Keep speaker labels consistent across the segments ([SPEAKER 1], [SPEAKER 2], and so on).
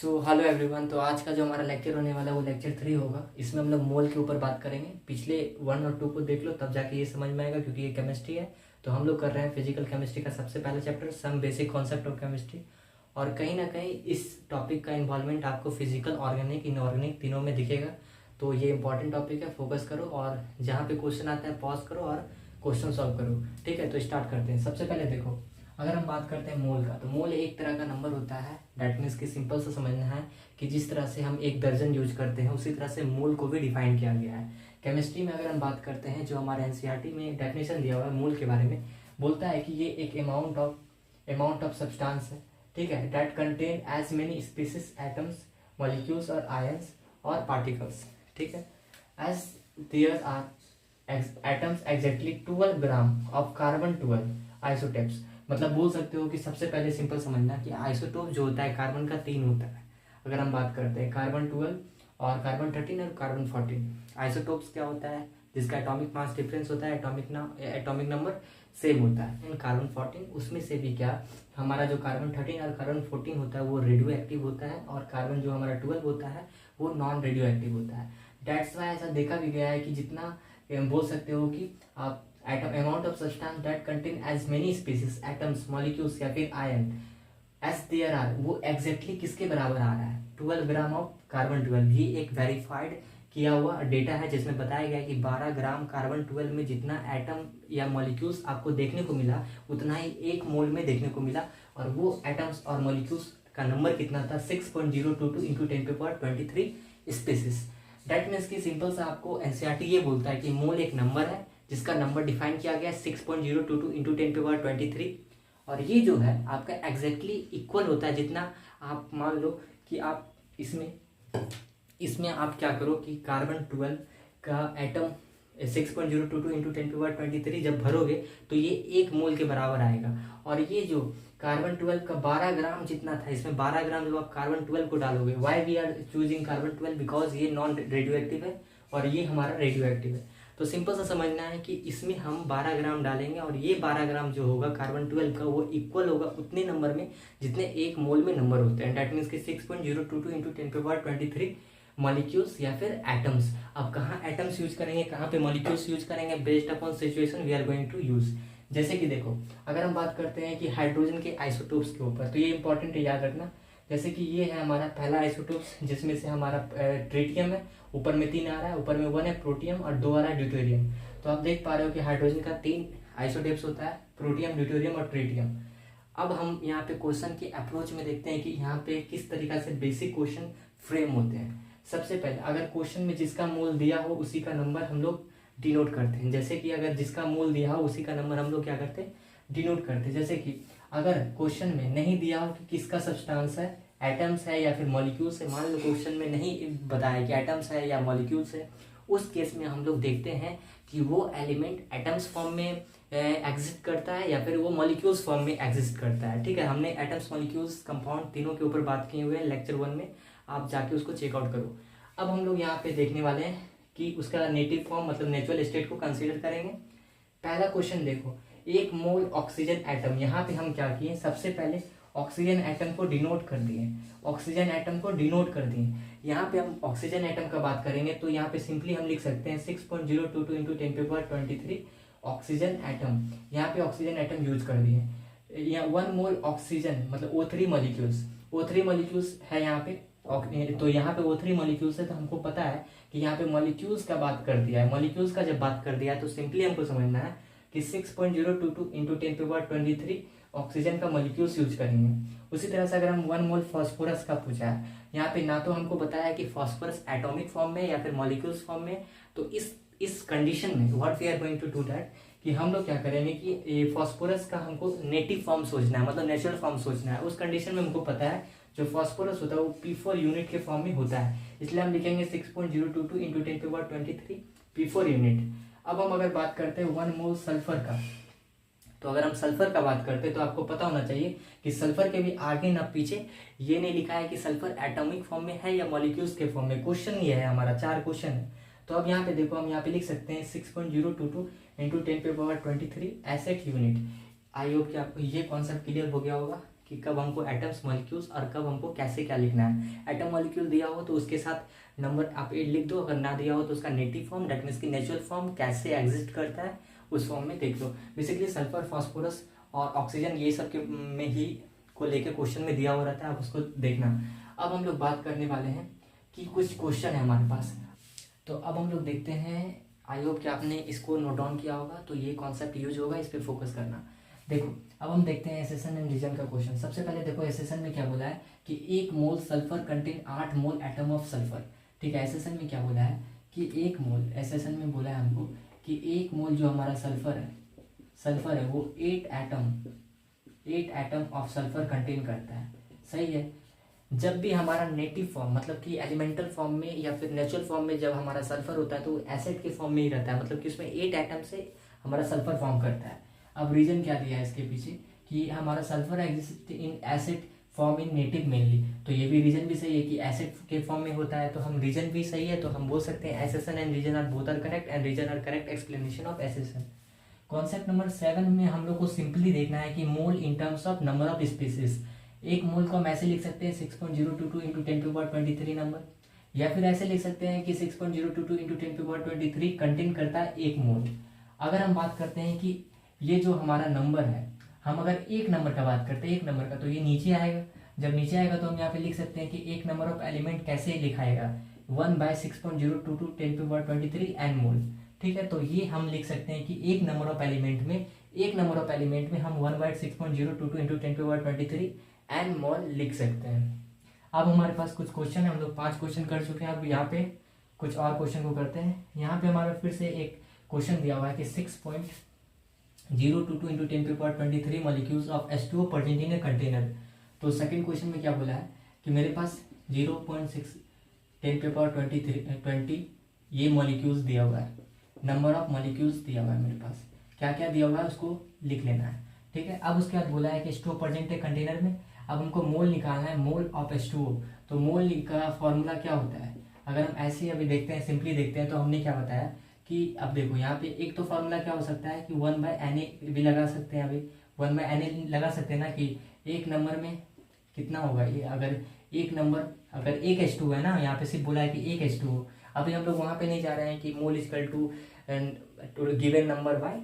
[SPEAKER 1] So hello everyone. तो आज का जो हमारा लेक्चर होने वाला है वो लेक्चर 3 होगा। इसमें हम लोग मोल के ऊपर बात करेंगे। पिछले 1 और 2 को देख लो तब जाके ये समझ में आएगा, क्योंकि ये केमिस्ट्री है। तो हम लोग कर रहे हैं फिजिकल केमिस्ट्री का सबसे पहला chapter, some basic concept of chemistry. और कहीं ना कहीं इस टॉपिक का इन्वॉल्वमेंट आपको फिजिकल, ऑर्गेनिक, इनऑर्गेनिक तीनों में दिखेगा। तो ये इंपॉर्टेंट टॉपिक है, फोकस करो और जहाँ पे क्वेश्चन आता है पॉज करो और क्वेश्चन सॉल्व करो। ठीक है, तो स्टार्ट करते हैं। सबसे पहले देखो, अगर हम बात करते हैं मोल का, तो मोल एक तरह का नंबर होता है। डैट मीन्स कि सिंपल से समझना है कि जिस तरह से हम एक दर्जन यूज करते हैं उसी तरह से मोल को भी डिफाइन किया गया है। केमिस्ट्री में अगर हम बात करते हैं, जो हमारे एनसीईआरटी में डेफिनेशन दिया हुआ है मोल के बारे में, बोलता है कि ये एक अमाउंट ऑफ सब्सटेंस है। ठीक है, that contain as many species, atoms, molecules और आयंस और पार्टिकल्स। ठीक है, as there are atoms exactly 12 gram of carbon 12 isotopes. मतलब बोल सकते हो कि सबसे पहले सिंपल समझना कि आइसोटोप जो होता है कार्बन का 3 होता है। अगर हम बात करते हैं कार्बन 12 और कार्बन 13 और कार्बन 14, आइसोटोप्स क्या होता है? जिसका एटॉमिक मास डिफरेंस होता है, एटॉमिक नंबर सेम होता है। कार्बन 14 उसमें से भी क्या, हमारा जो कार्बन 13 और कार्बन 14 होता है वो रेडियो एक्टिव होता है, और कार्बन जो हमारा 12 होता है वो नॉन रेडियो एक्टिव होता है। डेट्स वाई ऐसा देखा भी गया है कि जितना बोल सकते हो कि आप amount of substance that contain as many species, atoms, molecules या फिर आयन एज देयर आर, वो एग्जैक्टली किसके बराबर आ रहा है? 12 ग्राम ऑफ कार्बन 12। ये एक वेरीफाइड किया हुआ डेटा है जिसमें बताया गया कि 12 ग्राम कार्बन 12 में जितना एटम या मॉलिक्यूल्स आपको देखने को मिला उतना ही एक मोल में देखने को मिला। और वो एटम्स और मॉलिक्यूल्स का नंबर कितना था? 6.022 इंटू 10⁻23 स्पीसीज। दैट मीन्स कि सिंपल सा आपको एनसीईआरटी ये बोलता है कि मोल एक नंबर है जिसका नंबर डिफाइन किया गया 6.022 इंटू 10⁻23। और ये जो है आपका एग्जैक्टली इक्वल होता है जितना आप मान लो कि आप इसमें आप क्या करो कि कार्बन 12 का एटम 6.022 इंटू 10⁻23 जब भरोगे तो ये एक मोल के बराबर आएगा। और ये जो कार्बन 12 का 12 ग्राम जितना था, इसमें 12 ग्राम जब आप कार्बन 12 को डालोगे, why we are choosing carbon 12? Because ये नॉन रेडियो एक्टिव है और ये हमारा रेडियो एक्टिव है। तो सिंपल सा समझना है कि इसमें हम 12 ग्राम डालेंगे और ये 12 ग्राम जो होगा कार्बन 12 का वो इक्वल होगा उतने नंबर में जितने एक मोल में नंबर होते हैं। दैट मीन्स कि 6.022 इंटू 10⁻23 मॉलिक्यूल्स या फिर एटम्स। अब कहाँ एटम्स यूज करेंगे, कहाँ पे मॉलिक्यूल्स यूज करेंगे, based upon situation we are going to use. जैसे कि देखो, अगर हम बात करते हैं कि हाइड्रोजन के आइसोटोप्स के ऊपर, तो ये इंपॉर्टेंट है याद रखना। जैसे कि ये है हमारा पहला आइसोटोप्स जिसमें से हमारा ट्रिटियम है, ऊपर में 3 आ रहा है, ऊपर में 1 है प्रोटियम और 2 आ रहा है ड्यूटेरियम। तो आप देख पा रहे हो कि हाइड्रोजन का 3 आइसोटोप्स होता है, प्रोटियम, ड्यूटेरियम और ट्रिटियम। अब हम यहाँ पे क्वेश्चन के अप्रोच में देखते हैं कि यहाँ पे किस तरीका से बेसिक क्वेश्चन फ्रेम होते हैं। सबसे पहले अगर क्वेश्चन में जिसका मोल दिया हो उसी का नंबर हम लोग डिनोट करते हैं। जैसे कि अगर जिसका मोल दिया हो उसी का नंबर हम लोग क्या करते हैं? डिनोट करते हैं। जैसे कि अगर क्वेश्चन में नहीं दिया हो कि किसका सब्सटेंस है, एटम्स है या फिर मॉलिक्यूल्स है, मान लो क्वेश्चन में नहीं बताया कि एटम्स है या मॉलिक्यूल्स है, उस केस में हम लोग देखते हैं कि वो एलिमेंट एटम्स फॉर्म में एग्जिस्ट करता है या फिर वो मॉलिक्यूल्स फॉर्म में एग्जिस्ट करता है। ठीक है, हमने एटम्स, मॉलिक्यूल्स, कंपाउंड तीनों के ऊपर बात किए हुए हैं लेक्चर 1 में, आप जाके उसको चेकआउट करो। अब हम लोग यहाँ पे देखने वाले हैं कि उसका नेटिव फॉर्म मतलब नेचुरल स्टेट को कंसीडर करेंगे। पहला क्वेश्चन देखो, 1 मोल ऑक्सीजन एटम। यहाँ पे हम क्या किए, सबसे पहले ऑक्सीजन एटम को डिनोट कर दिए, ऑक्सीजन एटम को डिनोट कर दिए। यहाँ पे हम ऑक्सीजन एटम का बात करेंगे तो यहाँ पे सिंपली हम लिख सकते हैं 6.022 इंटू 10⁻23 ऑक्सीजन एटम। यहाँ पे ऑक्सीजन एटम यूज कर दिए। यहाँ 1 मोल ऑक्सीजन मतलब O3 मॉलिक्यूल्स, O3 मॉलिक्यूल्स है यहाँ पे। तो यहाँ पे O3 मॉलिक्यूल्स है, तो हमको पता है कि यहाँ पे मॉलिक्यूल्स का बात कर दिया है। मॉलिक्यूल्स का जब बात कर दिया है तो सिंपली हमको समझना है कि 6.022 इंटू 10⁻23 ऑक्सीजन का मॉलिक्यूल्स यूज करेंगे। उसी तरह से अगर हम 1 मोल फॉस्फोरस का पूछा है, यहाँ पे ना तो हमको बताया कि फॉस्फोरस एटॉमिक फॉर्म में या फिर मॉलिक्यूल्स फॉर्म में, तो इस कंडीशन में what we are going to do that कि हम लोग क्या करेंगे कि फॉस्फोरस का हमको नेटिव फॉर्म सोचना है, मतलब नेचुरल फॉर्म सोचना है। उस कंडीशन में हमको पता है जो फॉस्फोरस होता है वो P4 यूनिट के फॉर्म में होता है, इसलिए हम लिखेंगे 6.022 इंटू 10⁻23 P4 यूनिट। अब हम अगर बात करते हैं 1 मोल सल्फर का, तो अगर हम सल्फर का बात करते हैं तो आपको पता होना चाहिए कि सल्फर के भी आगे ना पीछे ये नहीं लिखा है कि सल्फर एटॉमिक फॉर्म में है या मॉलिक्यूल्स के फॉर्म में। क्वेश्चन ये है हमारा, 4 क्वेश्चन है। तो अब यहाँ पे देखो, हम यहाँ पे लिख सकते हैं 6.022 into 10⁻23 asset unit. I hope कि आपको ये कॉन्सेप्ट क्लियर हो गया होगा। कि कब हमको एटम्स मॉलिक्यूल्स और कब हमको कैसे क्या लिखना है। एटम मॉलिक्यूल दिया हो तो उसके साथ नंबर आप 8 लिख दो, अगर ना दिया हो तो उसका नेटिव फॉर्म, दैट मीन्स की नेचुरल फॉर्म कैसे एग्जिस्ट करता है उस फॉर्म में देख लो। बेसिकली सल्फर, फास्फोरस और ऑक्सीजन ये सब के में ही को लेके क्वेश्चन में दिया हुआ रहता है, आप उसको देखना। अब हम लोग बात करने वाले हैं कि कुछ क्वेश्चन है हमारे पास, तो अब हम लोग देखते हैं। आई होप कि आपने इसको नोट डाउन किया होगा, तो ये कॉन्सेप्ट यूज होगा, इस पर फोकस करना। देखो अब हम देखते हैं एसेशन एंड रीजन का क्वेश्चन। सबसे पहले देखो एसेशन में क्या बोला है कि 1 मोल sulphur contain 8 mole atom of sulphur. ठीक है, एसेशन में क्या बोला है कि 1 मोल, एसेशन में बोला है हमको कि 1 मोल जो हमारा सल्फर है वो 8 एटम ऑफ सल्फर कंटेन करता है। सही है। जब भी हमारा नेटिव फॉर्म मतलब कि एलिमेंटल फॉर्म में या फिर नेचुरल फॉर्म में जब हमारा सल्फर होता है तो एसिड के फॉर्म में ही रहता है, मतलब कि उसमें 8 एटम से हमारा सल्फर फॉर्म करता है। अब रीजन क्या दिया है इसके पीछे कि हमारा sulphur exist in acid form in native mainly, तो ये भी रीजन भी सही है कि एसिड के फॉर्म में होता है, तो हम रीजन भी सही है, तो हम बोल सकते हैं assertion and reason are both are correct and reason are correct explanation of assertion. Concept number 7 में हम लोग को सिंपली देखना है कि mole in terms of number of species. एक मोल को हम ऐसे लिख सकते हैं 6.022 इंटू 10⁻23 नंबर, या फिर ऐसे लिख सकते हैं कि 6.022 इंटू 10⁻23 कंटेन करता है 1 मोल। अगर हम बात करते हैं कि ये जो हमारा नंबर है, हम अगर एक नंबर का बात करते हैं, एक नंबर का, तो ये नीचे आएगा। जब नीचे आएगा तो हम यहाँ पे लिख सकते हैं कि एक नंबर ऑफ एलिमेंट कैसे लिखाएगा 1/6.022 10⁻23 एन मोल। ठीक है, तो ये हम लिख सकते हैं कि एक नंबर ऑफ एलिमेंट में हम 1/6.022 इंटू 10⁻23 एन मोल लिख सकते हैं। अब हमारे पास कुछ क्वेश्चन है, हम लोग 5 क्वेश्चन कर चुके हैं। अब यहाँ पे कुछ और क्वेश्चन को करते हैं। यहाँ पे हमारा फिर से एक क्वेश्चन दिया हुआ है कि 6.022 into 10⁻23 molecules of H2O present in a container. तो सेकंड क्वेश्चन में क्या बोला है कि मेरे पास 0.6 10⁻20 ये मॉलिक्यूल्स दिया हुआ है, नंबर ऑफ मॉलिक्यूल्स दिया हुआ है मेरे पास, क्या क्या दिया हुआ है उसको लिख लेना है। ठीक है, अब उसके बाद बोला है कि H2O प्रेजेंट है कंटेनर में। अब हमको मोल निकालना है, मोल ऑफ H2O। तो मोल का फॉर्मूला क्या होता है, अगर हम ऐसे ही अभी देखते हैं, सिंपली देखते हैं, तो हमने क्या बताया कि अब देखो यहाँ पे एक तो फॉर्मूला क्या हो सकता है कि 1/Na भी लगा सकते हैं। अभी 1/Na लगा सकते हैं ना कि एक नंबर में कितना होगा ये, अगर एक नंबर, अगर एक H2O है ना, यहाँ पे सिर्फ बोला है कि एक H2O। अभी हम लोग वहाँ पे नहीं जा रहे हैं कि mole equal to given number by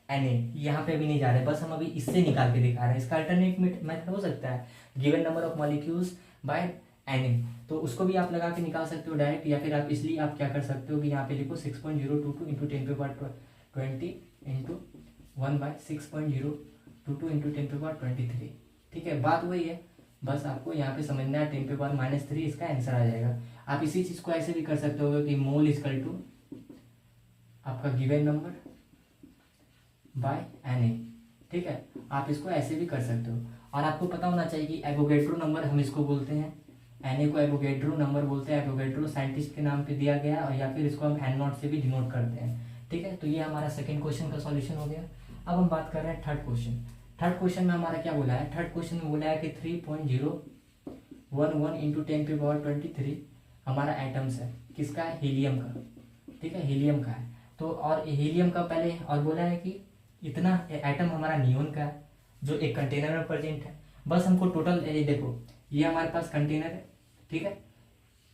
[SPEAKER 1] Na, यहाँ पे अभी नहीं जा रहे, बस हम अभी इससे निकाल के दिखा रहे हैं। इसका अल्टरनेट मेथड हो सकता है given number of molecules by Na, तो उसको भी आप लगा के निकाल सकते हो डायरेक्ट, या फिर आप इसलिए आप क्या कर सकते हो कि यहाँ पे लिखो 6.022 इंटू 10⁻20 इंटू 1/6.022 इंटू 10⁻23। ठीक है, बात वही है, बस आपको यहाँ पे समझना है 10⁻³ इसका आंसर आ जाएगा। आप इसी चीज को ऐसे भी कर सकते हो कि मोल इक्वल टू आपका गिवन नंबर बाय Na। ठीक है, आप इसको ऐसे भी कर सकते हो। और आपको पता होना चाहिए कि एवोगैड्रो नंबर हम इसको बोलते हैं, Na को एवोगैड्रो नंबर बोलते हैं। एवोगैड्रो साइंटिस्ट के नाम पे दिया गया, और या फिर इसको हम n0 से भी डिनोट करते हैं। ठीक है, तो ये हमारा सेकंड क्वेश्चन का सॉल्यूशन हो गया। अब हम बात कर रहे हैं थर्ड क्वेश्चन। थर्ड क्वेश्चन में हमारा क्या बोला है, थर्ड क्वेश्चन में बोला है कि 3.011 इंटू 10⁻23 हमारा एटम्स है, किसका है, हीलियम का। ठीक है, हीलियम का है। तो और हीलियम का पहले और बोला है कि इतना एटम हमारा नियोन का है जो एक कंटेनर में प्रेजेंट है। बस हमको टोटल देखो, ये हमारे पास कंटेनर है, ठीक है,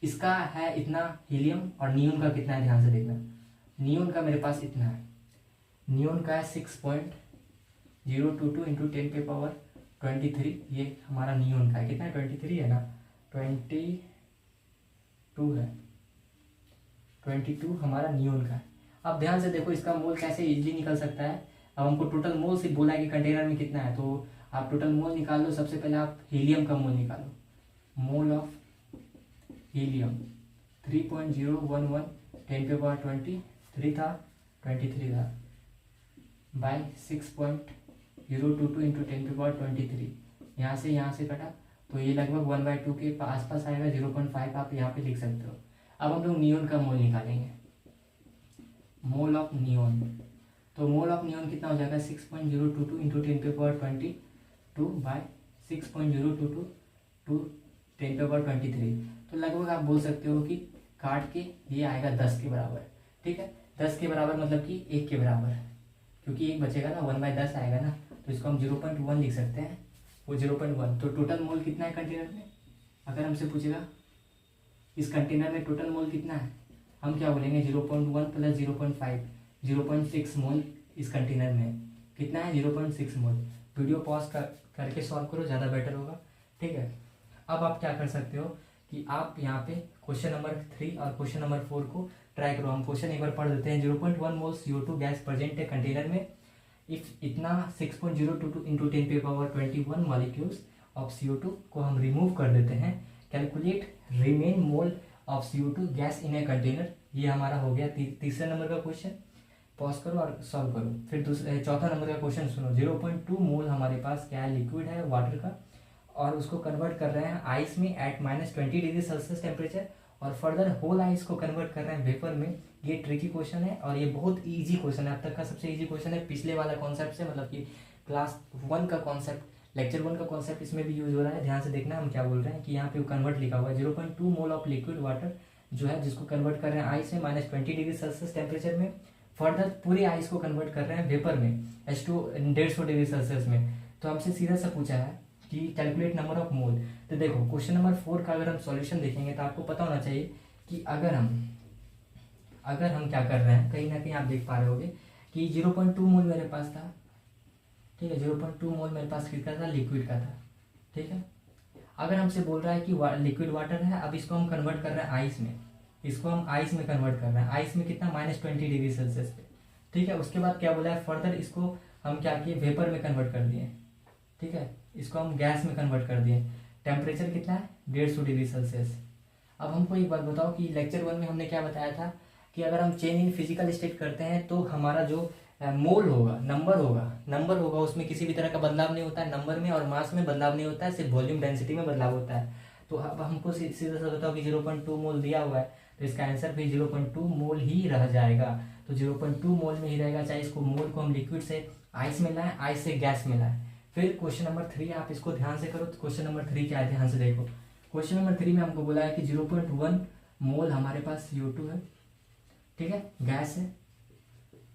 [SPEAKER 1] इसका है इतना हीलियम, और नियोन का कितना है ध्यान से देखना। नियोन का मेरे पास इतना है, नियोन का है 6.022 इंटू 10⁻23, ये हमारा नियोन का है। कितना है, 23 है ना, 22 है, 22 हमारा नियोन का है। अब ध्यान से देखो इसका मोल कैसे इजीली निकल सकता है। अब हमको टोटल मोल सिर्फ बोला है कि कंटेनर में कितना है, तो आप टोटल मोल निकाल लो। सबसे पहले आप हीलियम का मोल निकालो, मोल ऑफ हीलियम 3.011 10⁻23 था, 23 था, बाय 6.022 इंटू 10⁻23, यहाँ से कटा, तो ये लगभग 1/2 के आसपास आएगा, 0.5 आप यहाँ पे लिख सकते हो। अब हम लोग नियोन का मोल निकालेंगे, मोल ऑफ नियोन। तो मोल ऑफ नियोन कितना हो जाएगा, 6.022 इंटू 10⁻22 बाय 6.022 टू 10⁻23। तो लगभग आप बोल सकते हो कि काट के ये आएगा 10 के बराबर। ठीक है, 10 के बराबर मतलब कि 1 के बराबर, क्योंकि एक बचेगा ना, 1/10 आएगा ना, तो इसको हम 0.1 लिख सकते हैं। वो 0.1, तो टोटल मोल कितना है कंटेनर में? अगर हमसे पूछेगा इस कंटेनर में टोटल मोल कितना है, हम क्या बोलेंगे 0.1 प्लस 0.5, 0.6 मोल इस कंटेनर में है। कितना है? 0.6 मोल। वीडियो पॉज करके सॉल्व करो, ज़्यादा बेटर होगा। ठीक है, अब आप क्या कर सकते हो कि आप यहाँ पे क्वेश्चन नंबर 3 और क्वेश्चन नंबर 4 को ट्राई करो। हम क्वेश्चन एक बार पढ़ देते हैं। 0.1 मोल CO2 गैस प्रेजेंट है कंटेनर में इफ इतना 6.022 इंटू 10⁻21 मॉलिक्यूल्स ऑफ CO2 को हम रिमूव कर देते हैं। Calculate remain mole of CO2 gas in a container. ये हमारा हो गया तीसरे नंबर का क्वेश्चन। पॉज करो और सॉल्व करो। फिर चौथा नंबर का क्वेश्चन सुनो। 0.2 मोल हमारे पास क्या है? लिक्विड है वाटर का, और उसको कन्वर्ट कर रहे हैं आइस में एट -20 डिग्री सेल्सियस टेम्परेचर, और फर्दर होल आइस को कन्वर्ट कर रहे हैं वेपर में। ये ट्रिकी क्वेश्चन है और ये बहुत इजी क्वेश्चन है, अब तक का सबसे इजी क्वेश्चन है पिछले वाला कॉन्सेप्ट से, मतलब कि क्लास 1 का कॉन्सेप्ट, लेक्चर 1 का कॉन्सेप्ट इसमें भी यूज हो रहा है। ध्यान से देखना हम क्या बोल रहे हैं कि यहाँ पे कन्वर्ट लिखा हुआ है। 0.2 मोल ऑफ लिक्विड वाटर जो है जिसको कन्वर्ट कर रहे हैं आइस में -20 डिग्री सेल्सियस टेम्परेचर में, फर्दर पूरे आइस को कन्वर्ट कर रहे हैं वेपर में H2 150 डिग्री सेल्सियस में। तो हमसे सीधा सा पूछा है कि कैलकुलेट नंबर ऑफ मोल। तो देखो क्वेश्चन नंबर 4 का अगर हम सॉल्यूशन देखेंगे तो आपको पता होना चाहिए कि अगर हम क्या कर रहे हैं, कहीं ना कहीं आप देख पा रहे होगे कि 0.2 मोल मेरे पास था। ठीक है, 0.2 मोल मेरे पास किसका था? लिक्विड का था। ठीक है, अगर हमसे बोल रहा है कि लिक्विड वाटर है, अब इसको हम कन्वर्ट कर रहे हैं आइस में, इसको हम आइस में कन्वर्ट कर रहे हैं। आइस में कितना? -20 डिग्री सेल्सियस पे। ठीक है, उसके बाद क्या बोला है? फर्दर इसको हम क्या किए? वेपर में कन्वर्ट कर दिए। ठीक है, इसको हम गैस में कन्वर्ट कर दिए। टेम्परेचर कितना है? 150 डिग्री सेल्सियस। अब हमको एक बात बताओ कि लेक्चर 1 में हमने क्या बताया था कि अगर हम चेंज इन फिजिकल स्टेट करते हैं तो हमारा जो मोल होगा, नंबर होगा, उसमें किसी भी तरह का बदलाव नहीं होता है। नंबर में और मास में बदलाव नहीं होता है, सिर्फ वॉल्यूम डेंसिटी में बदलाव होता है। तो अब हमको सीधा सा बताओ कि 0.2 मोल दिया हुआ है, तो इसका आंसर भी 0.2 मोल ही रह जाएगा। तो 0.2 मोल में ही रहेगा, चाहे इसको मोल को हम लिक्विड से आइस में लाएं, आइस से गैस में लाएं। फिर क्वेश्चन नंबर 3 आप इसको ध्यान से करो। तो क्वेश्चन नंबर 3 क्या है? ध्यान से देखो। क्वेश्चन नंबर 3 में हमको बोला है कि 0.1 मोल हमारे पास CO2 है। ठीक है, गैस है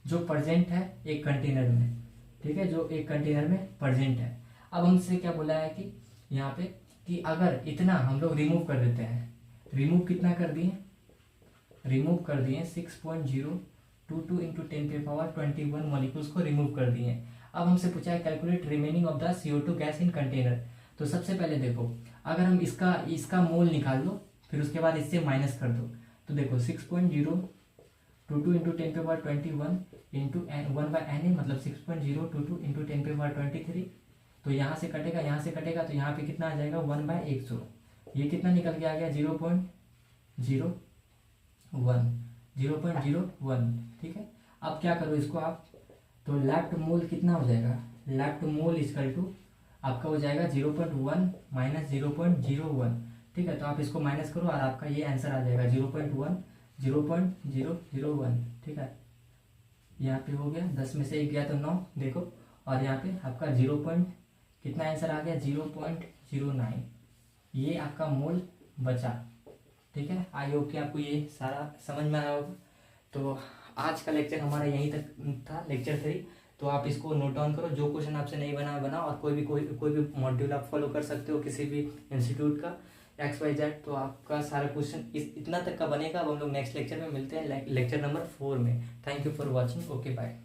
[SPEAKER 1] जो प्रेजेंट है एक कंटेनर में। ठीक है, जो एक कंटेनर में प्रेजेंट है। अब हमसे क्या बोला है कि यहाँ पे कि अगर इतना हम लोग रिमूव कर देते हैं, रिमूव कितना कर दिए? रिमूव कर दिए 6.022 इंटू 10⁻21 मॉलिक्यूल्स को रिमूव कर दिए। अब हमसे पूछा है calculate remaining of the CO2 gas in container. तो सबसे पहले देखो, अगर हम इसका मोल निकाल दो, फिर उसके बाद इससे माइनस कर दो। तो देखो 6.022 इंटू 10⁻21 इंटू 1/Na मतलब 6.022 इंटू 10⁻23। तो यहाँ से कटेगा तो यहाँ पे कितना आ जाएगा? 1/100। ये कितना निकल के आ गया? 0.01। ठीक है, अब क्या करो इसको आप, तो लेफ्ट मोल कितना हो जाएगा? लेफ्ट मोल इक्वल टू आपका हो जाएगा 0.1 माइनस 0.01। ठीक है, तो आप इसको माइनस करो और आपका ये आंसर आ जाएगा 0.001। ठीक है, यहाँ पे हो गया 10 में से 1 गया तो 9 देखो, और यहाँ पे आपका कितना आंसर आ गया? 0.09। ये आपका मोल बचा। ठीक है, आई होप कि आपको ये सारा समझ में आया होगा। तो आज का लेक्चर हमारा यहीं तक था, लेक्चर 3। तो आप इसको नोट डाउन करो, जो क्वेश्चन आपसे नहीं बना और कोई भी मॉड्यूल आप फॉलो कर सकते हो किसी भी इंस्टीट्यूट का XYZ। तो आपका सारा क्वेश्चन इतना तक का बनेगा। अब हम लोग नेक्स्ट लेक्चर में मिलते हैं, लेक्चर नंबर 4 में। Thank you for watching. Okay bye.